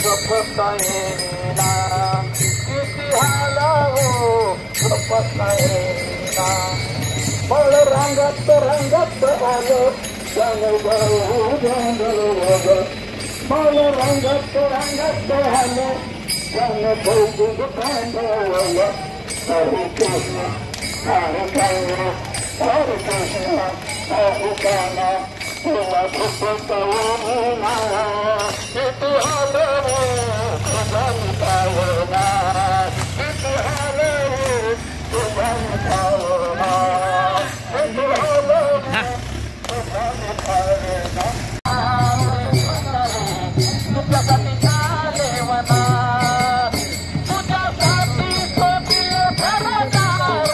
पताएना किसी हाला हो पताएना बळ रंगत रंगत आलो जंगल वग बळ रंगत रंगत आलो जंगल कांडवल हरे कृष्ण हरे कृष्ण हरे कृष्ण हरे कृष्ण तुला पताएना किती हाला हो पताएना किती हाला हो पताएना किती हाला तुझ्यासाठी देवना तुझ्यासाठी सोबील घरदार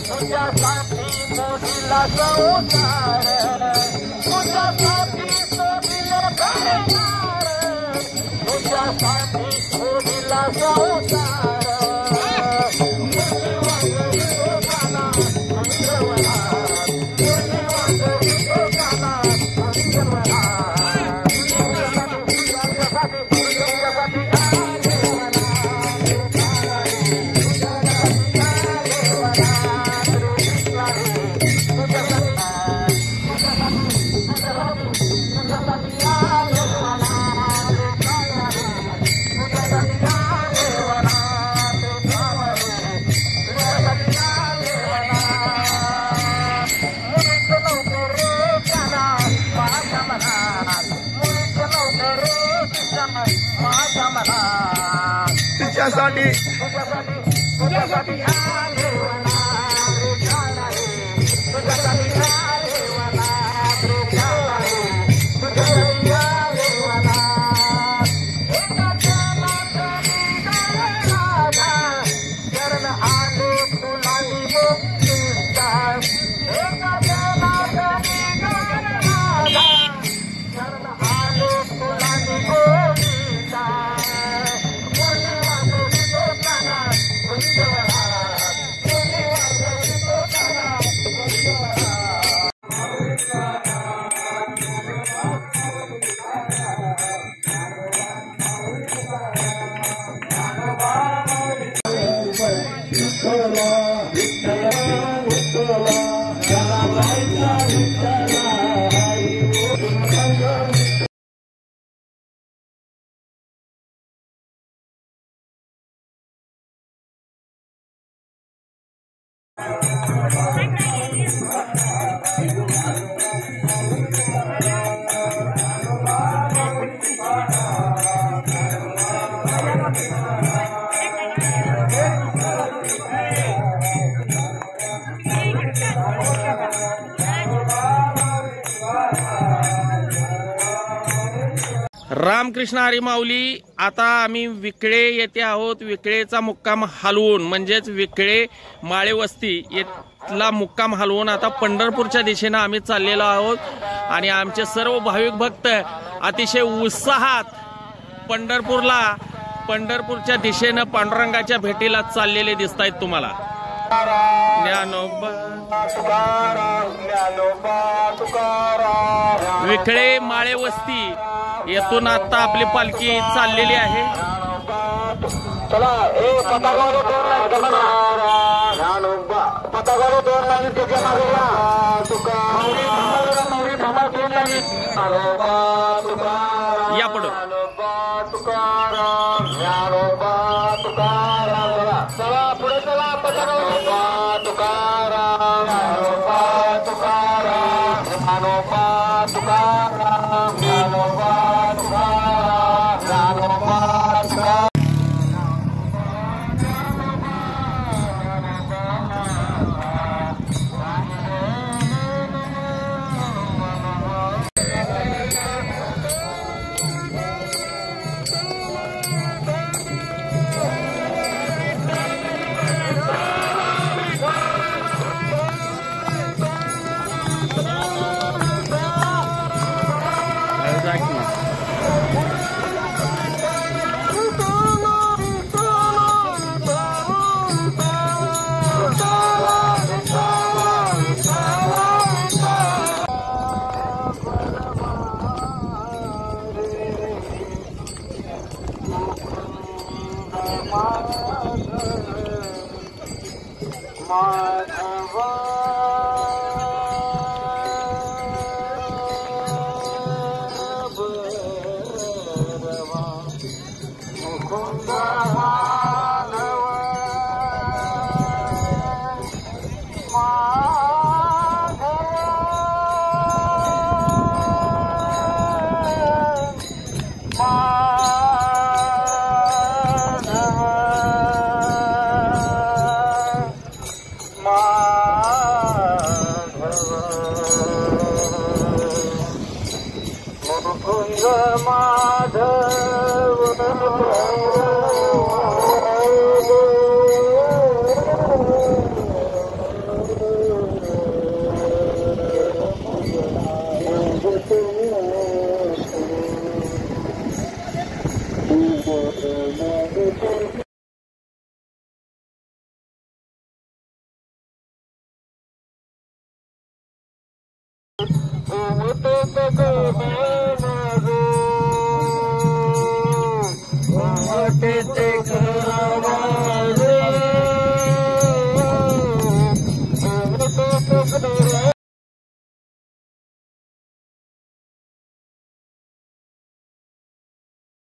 तुझ्यासाठी मोडीला संसार तुझ्यासाठी सोबील घरदार तुझ्यासाठी मोडीला संसार तुझ्यासाठी तुझ्यासाठी रामकृष्ण हरी माऊली। आता आम्ही विकळे येथे आहोत। विकळेचा मुक्काम हलवून म्हणजेच विकळे माळे वस्ती इथला मुक्काम हलवून आता पंढरपूरच्या दिशेने आम्ही चाललेलो आहोत आणि आमचे सर्व भाविक भक्त अतिशय उत्साहात पंढरपूरच्या दिशेने पांडुरंगाच्या भेटीला चाललेले दिसतायत तुम्हाला। विकळे माळे वस्ती येथून आता आपली पालखी चाललेली आहे। चला पताकावर या पुढे चला पुढे चला पताकावर तुकाराम ज्ञानोबा तुकाराम ज्ञानोबा तुकाराम ज्ञानोबा तुकाराम तुझको मैं